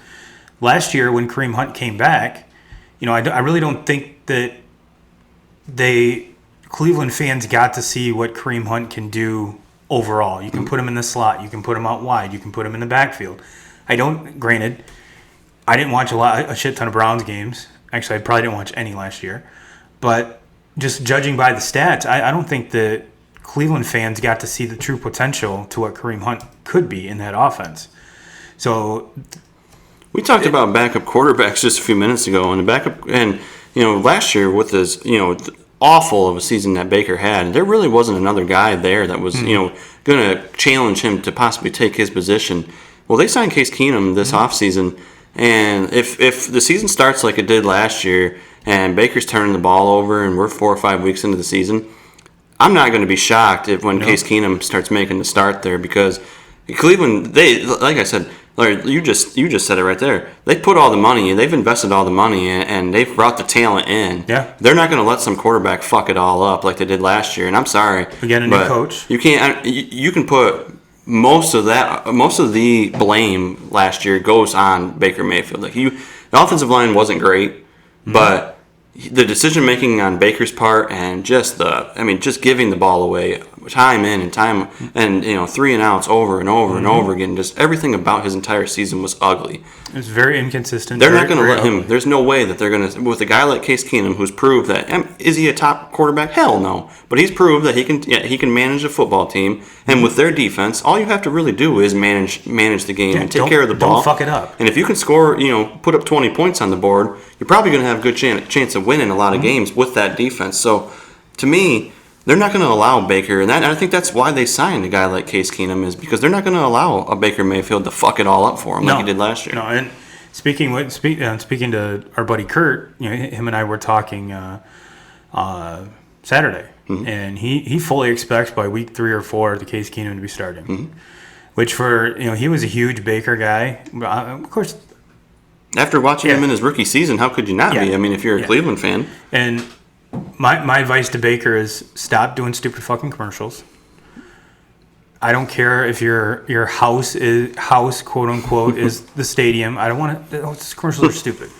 Last year when Kareem Hunt came back, I really don't think that Cleveland fans got to see what Kareem Hunt can do overall. You can put him in the slot, you can put him out wide, you can put him in the backfield. Granted, I didn't watch a shit ton of Browns games. Actually, I probably didn't watch any last year. But just judging by the stats, I don't think that Cleveland fans got to see the true potential to what Kareem Hunt could be in that offense. So we talked about backup quarterbacks just a few minutes ago, and last year with this awful of a season that Baker had, there really wasn't another guy there that was going to challenge him to possibly take his position. Well, they signed Case Keenum this offseason, and if the season starts like it did last year and Baker's turning the ball over and we're 4 or 5 weeks into the season, I'm not going to be shocked when Case Keenum starts making the start there because Cleveland, like I said, Larry, you just said it right there. They put all the money, they've invested all the money, and they've brought the talent in. Yeah. They're not going to let some quarterback fuck it all up like they did last year. And I'm sorry, we got a new coach. You can't. You can put most of the blame last year goes on Baker Mayfield. The offensive line wasn't great, but the decision making on Baker's part and just giving the ball away time in and time and 3 and outs over and over and over again. Just everything about his entire season was ugly. It was very inconsistent. They're not going to let him. There's no way that they're going to with a guy like Case Keenum who's proved that. Is he a top quarterback? Hell no. But he's proved that he can manage a football team. And with their defense, all you have to really do is manage the game and take care of the ball. Don't fuck it up. And if you can score, put up 20 points on the board, you're probably going to have a good chance of winning a lot of games with that defense. So, to me, they're not going to allow Baker, and I think that's why they signed a guy like Case Keenum is because they're not going to allow a Baker Mayfield to fuck it all up for him like he did last year. No, and speaking to our buddy Kurt, him and I were talking Saturday, and he fully expects by week 3 or 4 the Case Keenum to be starting, which for he was a huge Baker guy, of course. After watching him in his rookie season, how could you not be? I mean, if you're a Cleveland fan. And my advice to Baker is stop doing stupid fucking commercials. I don't care if your house quote unquote is the stadium. I don't want to. Those commercials are stupid.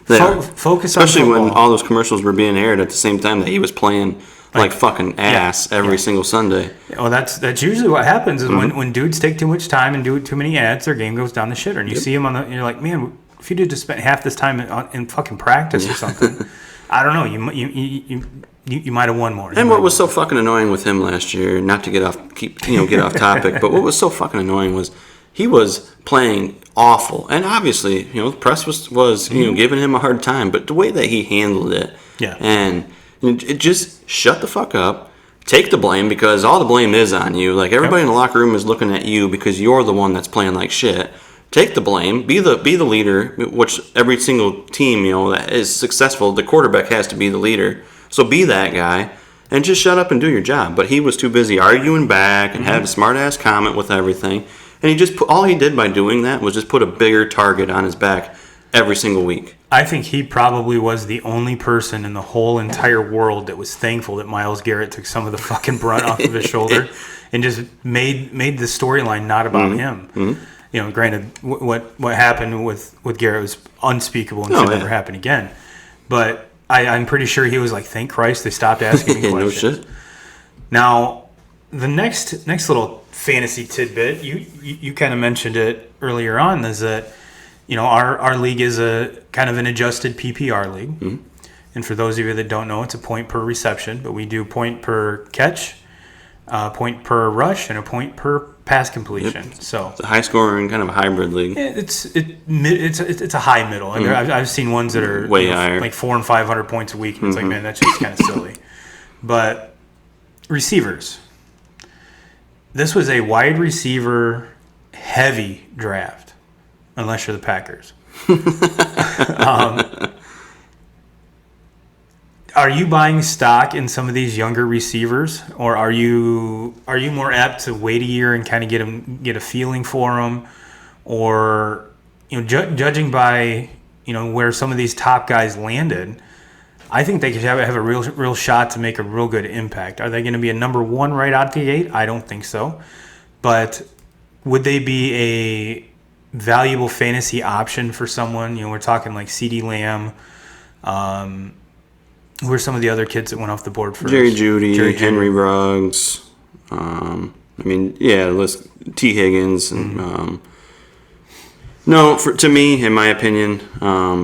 Focus on especially football. when all those commercials were being aired at the same time that he was playing like fucking ass every single Sunday. Well, that's usually what happens is when dudes take too much time and do too many ads, their game goes down the shitter. And you see them you're like, man, if you did just spend half this time in fucking practice or something, I don't know, you might have won more. And what was so fucking annoying with him last year, not to get off topic, but what was so fucking annoying was he was playing awful, and obviously, the press was giving him a hard time, but the way that he handled it, and it just shut the fuck up. Take the blame because all the blame is on you. Like everybody in the locker room is looking at you because you're the one that's playing like shit. Take the blame. Be the leader, which every single team that is successful, the quarterback has to be the leader. So be that guy and just shut up and do your job. But he was too busy arguing back and had a smart ass comment with everything. And he just all he did by doing that was just put a bigger target on his back every single week. I think he probably was the only person in the whole entire world that was thankful that Myles Garrett took some of the fucking brunt off of his shoulder and just made the storyline not about him. Granted, what happened with Garrett was unspeakable and should never happen again. But I'm pretty sure he was like, thank Christ they stopped asking me questions. No shit. Now, the next little fantasy tidbit, you kind of mentioned it earlier on, is that our league is a kind of an adjusted PPR league. And for those of you that don't know, it's a point per reception, but we do point per catch, a point per rush, and a point per pass completion. Yep. So it's a high scoring kind of a hybrid league. It's a high middle. I mean, I've seen ones that are way higher, like 400 and 500 points a week. And it's like, man, that's just kind of silly. But receivers, this was a wide receiver heavy draft, unless you're the Packers. Are you buying stock in some of these younger receivers, or are you more apt to wait a year and kind of get a feeling for them, or judging by where some of these top guys landed? I think they could have a real shot to make a real good impact. Are they going to be a number one right out the gate? I don't think so. But would they be a valuable fantasy option for someone? We're talking like CeeDee Lamb. Who are some of the other kids that went off the board first? Jerry Jeudy, Henry Ruggs. List T. Higgins. And, to me, in my opinion, I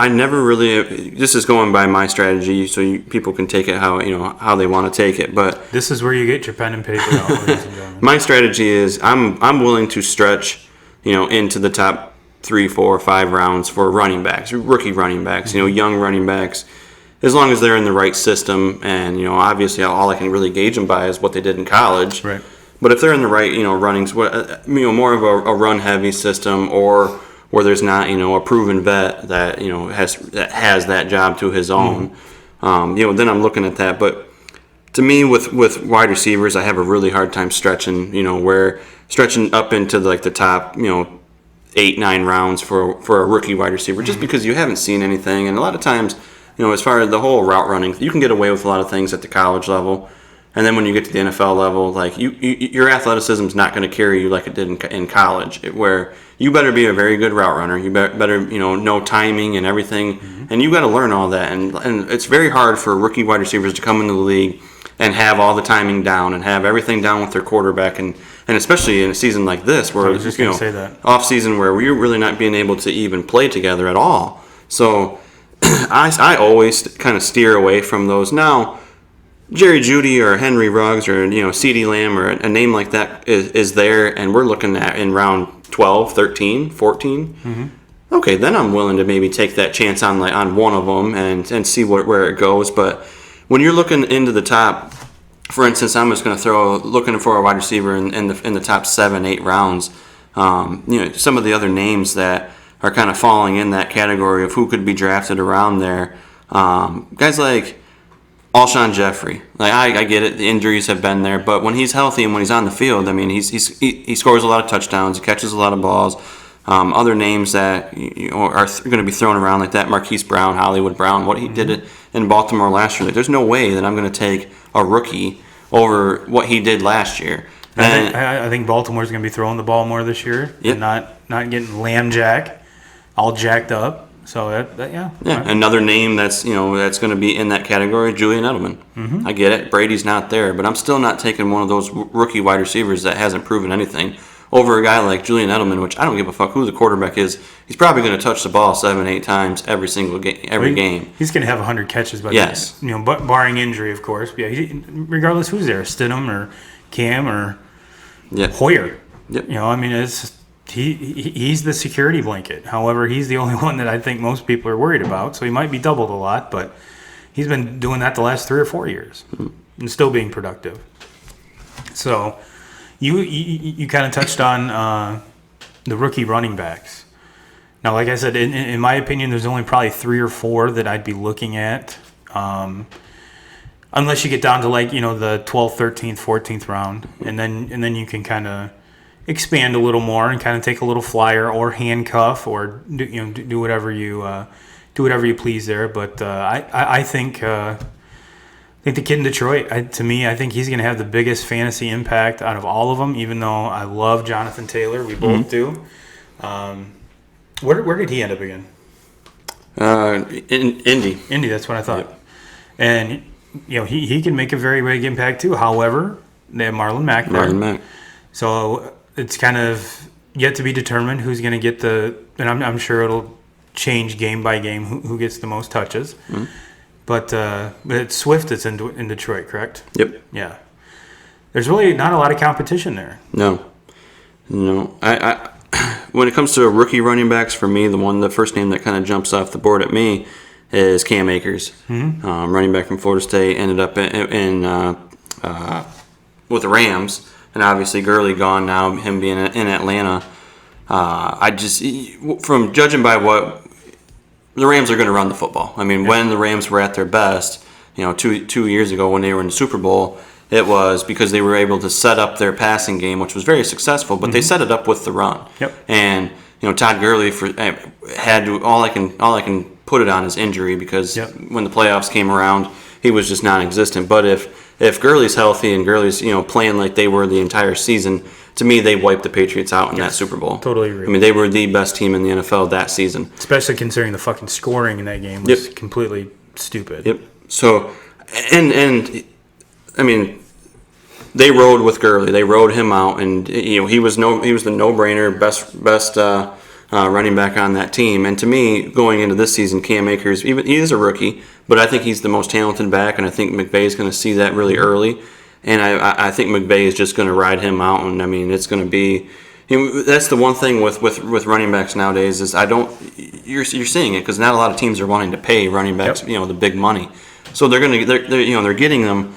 never really. This is going by my strategy, so people can take it how they want to take it. But this is where you get your pen and paper out, ladies and gentlemen. My strategy is I'm willing to stretch, into the top 3, 4, 5 rounds for running backs, rookie running backs, young running backs, as long as they're in the right system. And obviously, all I can really gauge them by is what they did in college. Right. But if they're in the right, runnings, more of a run-heavy system, or where there's not, a proven vet that has that job to his own, then I'm looking at that. But to me, with wide receivers, I have a really hard time stretching, where stretching up into the top, 8, 9 rounds for a rookie wide receiver, just because you haven't seen anything. And a lot of times, as far as the whole route running, you can get away with a lot of things at the college level. And then when you get to the NFL level, your athleticism is not going to carry you like it did in college, where you better be a very good route runner. You better know timing and everything, and you got to learn all that. And it's very hard for rookie wide receivers to come into the league and have all the timing down and have everything down with their quarterback, and especially in a season like this, where off season, where we're really not being able to even play together at all. So I always kind of steer away from those. Now, Jerry Jeudy or Henry Ruggs or CeeDee Lamb or a name like that is there, and we're looking at in round 12, 13, 14. Okay, then I'm willing to maybe take that chance on one of them and see where it goes. But when you're looking into the top, for instance, I'm just going to looking for a wide receiver in the top 7, 8 rounds. Some of the other names that are kind of falling in that category of who could be drafted around there, guys like Alshon Jeffrey. I get it, the injuries have been there, but when he's healthy and when he's on the field, he scores a lot of touchdowns, he catches a lot of balls. Other names that are going to be thrown around like that, Marquise Brown, Hollywood Brown, what he did in Baltimore last year. There's no way that I'm going to take a rookie over what he did last year. I think Baltimore's going to be throwing the ball more this year, and not getting lamb jack, all jacked up. So yeah. Another name that's going to be in that category, Julian Edelman. I get it, Brady's not there, but I'm still not taking one of those rookie wide receivers that hasn't proven anything over a guy like Julian Edelman, which I don't give a fuck who the quarterback is. He's probably going to touch the ball 7, 8 times every single game. He's going to have 100 catches by but barring injury, of course. Yeah, regardless who's there, Stidham or Cam or Hoyer. Yep. It's he's the security blanket. However, he's the only one that I think most people are worried about. So he might be doubled a lot, but he's been doing that the last 3 or 4 years and still being productive. So you kind of touched on the rookie running backs. Now, like I said, in my opinion, there's only probably 3 or 4 that I'd be looking at, unless you get down to the 12th, 13th, 14th round, and then you can kind of expand a little more and kind of take a little flyer or handcuff or do whatever you please there. But I think the kid in Detroit, I think he's going to have the biggest fantasy impact out of all of them. Even though I love Jonathan Taylor, we both do. Where did he end up again? In Indy. Indy, that's what I thought. Yep. And he can make a very big impact too. However, they have Marlon Mack there. So it's kind of yet to be determined who's going to get and I'm sure it'll change game by game who gets the most touches. But it's Swift that's in Detroit, correct? Yep. Yeah. There's really not a lot of competition there. No. I when it comes to rookie running backs, for me, the first name that kind of jumps off the board at me is Cam Akers, running back from Florida State. Ended up with the Rams. And obviously Gurley gone now, him being in Atlanta. From judging by what the Rams are going to run the football. I mean, when the Rams were at their best, 2 years ago when they were in the Super Bowl, it was because they were able to set up their passing game, which was very successful, but they set it up with the run. Yep. And Todd Gurley had to all I can put it on is injury, because when the playoffs came around, he was just non-existent. But if Gurley's healthy and Gurley's playing like they were the entire season, to me they wiped the Patriots out in that Super Bowl. Totally agree. I mean, they were the best team in the NFL that season. Especially considering the fucking scoring in that game was completely stupid. Yep. So, and I mean, they rode with Gurley. They rode him out, and he was the no-brainer best running back on that team. And to me, going into this season, Cam Akers, he is a rookie, but I think he's the most talented back, and I think McVay is going to see that really early. And I think McVay is just going to ride him out, and I mean, it's going to be. That's the one thing with running backs nowadays is you're seeing it because not a lot of teams are wanting to pay running backs the big money, so they're getting them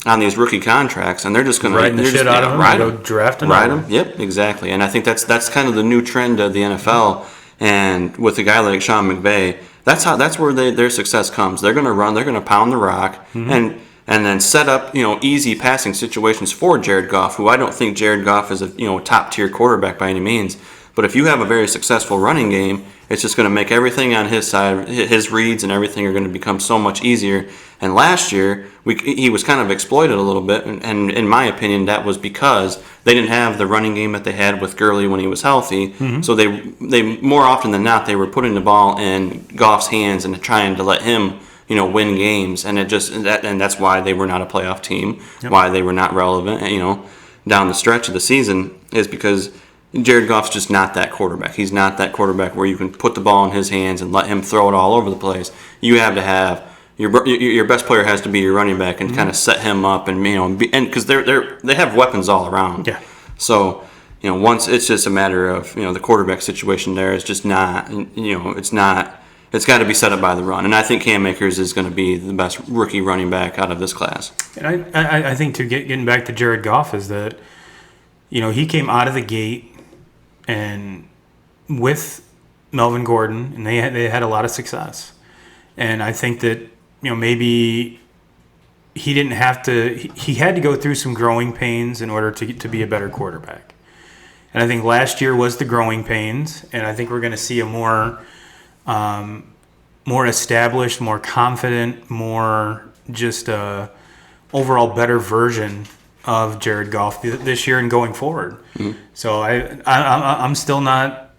on these rookie contracts, and they're just going to ride the shit out of them, ride them, draft them, ride them. Yep, exactly. And I think that's kind of the new trend of the NFL. And with a guy like Sean McVay, that's where their success comes. They're going to run, they're going to pound the rock, and then set up easy passing situations for Jared Goff, who I don't think Jared Goff is a top tier quarterback by any means. But if you have a very successful running game, it's just going to make everything on his side, his reads and everything are going to become so much easier. And last year, he was kind of exploited a little bit, and in my opinion, that was because they didn't have the running game that they had with Gurley when he was healthy. So they more often than not, they were putting the ball in Goff's hands and trying to let him win games, and that's why they were not a playoff team, why they were not relevant, down the stretch of the season, is because Jared Goff's just not that quarterback. He's not that quarterback where you can put the ball in his hands and let him throw it all over the place. You have to have your best player has to be your running back and kind of set him up, and because they have weapons all around. Yeah. So once it's just a matter of the quarterback situation there is just not it's not. It's got to be set up by the run, and I think Cam Akers is going to be the best rookie running back out of this class. And I think getting back to Jared Goff is that he came out of the gate and with Melvin Gordon, and they had a lot of success. And I think that maybe he didn't have to. He had to go through some growing pains in order to be a better quarterback. And I think last year was the growing pains, and I think we're going to see a more established, more confident, more just overall better version of Jared Goff this year and going forward. So I'm still not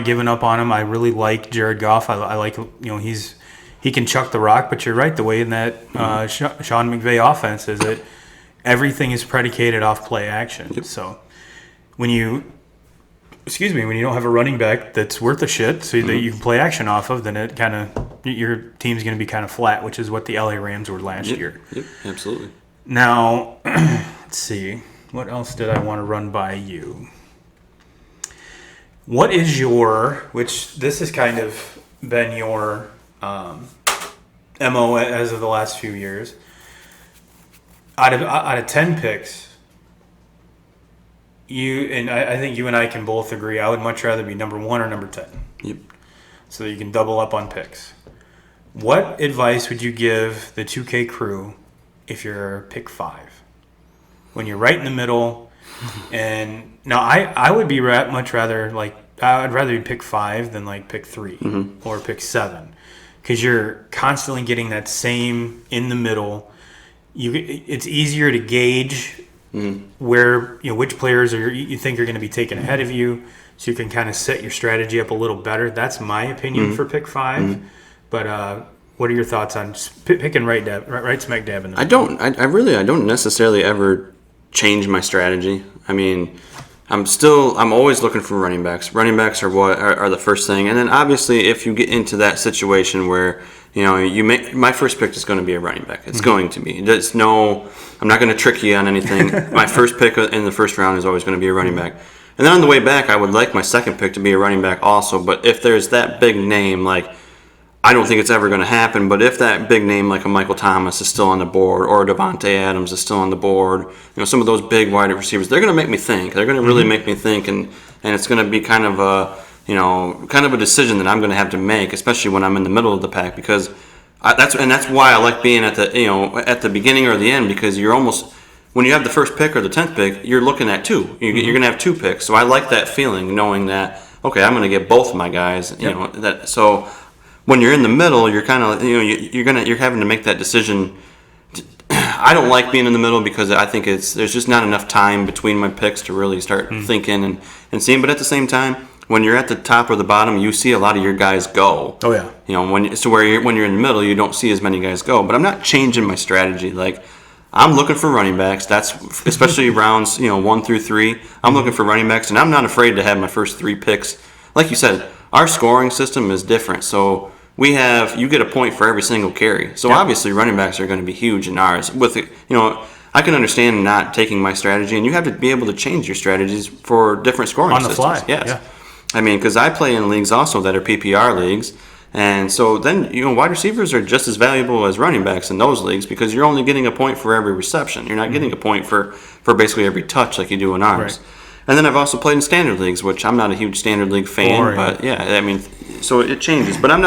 giving up on him. I really like Jared Goff. I like he can chuck the rock, but you're right. The way in that Sean McVay offense is that everything is predicated off play action. Yep. So when you don't have a running back that's worth a shit, so that you can play action off of, then it kind of your team's going to be kind of flat, which is what the LA Rams were last year. Yep, absolutely. Now, let's see. What else did I want to run by you? What is which this has kind of been your MO as of the last few years. Out of 10 picks, I think you and I can both agree, I would much rather be number 1 or number 10. Yep. So that you can double up on picks. What advice would you give the 2K crew if you're pick 5? When you're right in the middle, and now I would be much rather I'd rather be pick 5 than pick 3 or pick 7, because you're constantly getting that same in the middle. It's easier to gauge where which players you think are going to be taken ahead of you, so you can kind of set your strategy up a little better. That's my opinion for pick 5. But what are your thoughts on picking right smack dab in the middle? I don't necessarily ever change my strategy. I mean, I'm always looking for running backs. Running backs are the first thing, and then obviously if you get into that situation where my first pick is going to be a running back. It's going to be. I'm not going to trick you on anything. My first pick in the first round is always going to be a running back. And then on the way back, I would like my second pick to be a running back also. But if there's that big name, I don't think it's ever going to happen, but if that big name like a Michael Thomas is still on the board, or Devontae Adams is still on the board, some of those big wide receivers, they're going to make me think. They're going to really make me think, and it's going to be kind of kind of a decision that I'm going to have to make, especially when I'm in the middle of the pack, because that's why I like being at the beginning or the end, because you're almost, when you have the first pick or the 10th pick, you're looking at two. You're going to have two picks. So I like that feeling, knowing that, okay, I'm going to get both of my guys. So when you're in the middle, you're kind of, you're having to make that decision. I don't like being in the middle because I think there's just not enough time between my picks to really start thinking and seeing. But at the same time, when you're at the top or the bottom, you see a lot of your guys go. Oh yeah. When you're in the middle, you don't see as many guys go. But I'm not changing my strategy. Like, I'm looking for running backs. That's especially rounds 1 through 3. I'm looking for running backs, and I'm not afraid to have my first 3 picks. Like you said, our scoring system is different. So you get a point for every single carry. So obviously running backs are going to be huge in ours. I can understand not taking my strategy, and you have to be able to change your strategies for different scoring systems. On the fly. Yes. Yeah. I mean, because I play in leagues also that are PPR leagues, and so then wide receivers are just as valuable as running backs in those leagues, because you're only getting a point for every reception. You're not getting a point for basically every touch like you do in ours. Right. And then I've also played in standard leagues, which I'm not a huge standard league fan, but so it changes. But I'm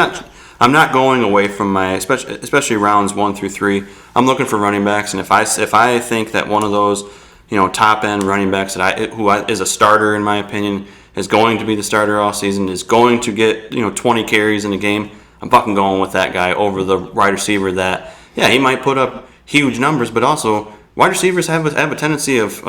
not going away from my especially rounds 1 through 3. I'm looking for running backs, and if I think that one of those top end running backs who is a starter in my opinion, is going to be the starter all season, is going to get 20 carries in a game, I'm fucking going with that guy over the wide receiver that, he might put up huge numbers, but also wide receivers have a tendency of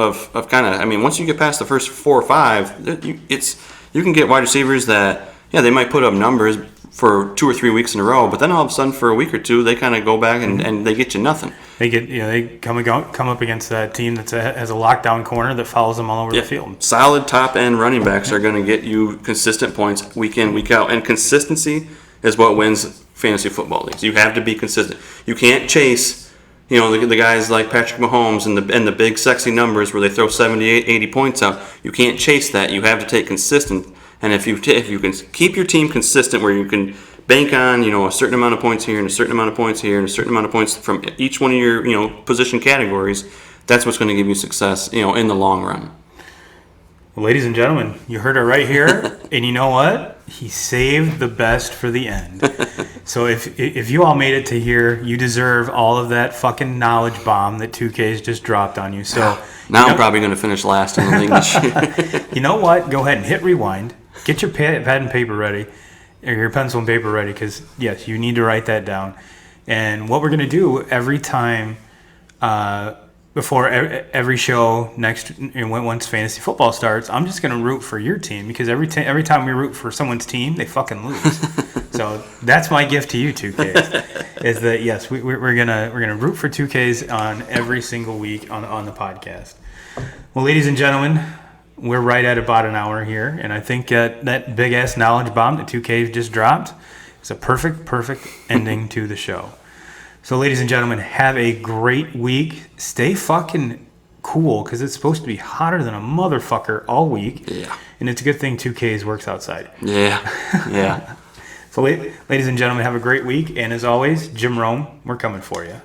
kind of, once you get past the first 4 or 5, you can get wide receivers that, they might put up numbers for 2 or 3 weeks in a row, but then all of a sudden for a week or two they kind of go back and they get you nothing. They come up against that team that has a lockdown corner that follows them all over the field. Solid top end running backs are going to get you consistent points week in, week out, and consistency is what wins fantasy football leagues. You have to be consistent. You can't chase the guys like Patrick Mahomes and the big sexy numbers where they throw 70, 80 points out. You can't chase that. You have to take consistent. And if you can keep your team consistent, where you can bank on a certain amount of points here and a certain amount of points here and a certain amount of points from each one of your position categories, that's what's going to give you success in the long run. Well, ladies and gentlemen, you heard it right here, and you know what? He saved the best for the end. So if you all made it to here, you deserve all of that fucking knowledge bomb that 2K's just dropped on you. So now I'm probably going to finish last in the league this year. You know what? Go ahead and hit rewind. Get your pad and paper ready, or your pencil and paper ready, because, yes, you need to write that down. And what we're going to do every time before every show once fantasy football starts, I'm just going to root for your team, because every time we root for someone's team, they fucking lose. So that's my gift to you, 2Ks, is that, yes, we're gonna root for 2Ks on every single week on the podcast. Well, ladies and gentlemen, we're right at about an hour here, and I think that big-ass knowledge bomb that 2K just dropped is a perfect ending to the show. So, ladies and gentlemen, have a great week. Stay fucking cool, because it's supposed to be hotter than a motherfucker all week. Yeah. And it's a good thing 2Ks works outside. Yeah. So, ladies and gentlemen, have a great week. And as always, Jim Rome, we're coming for you.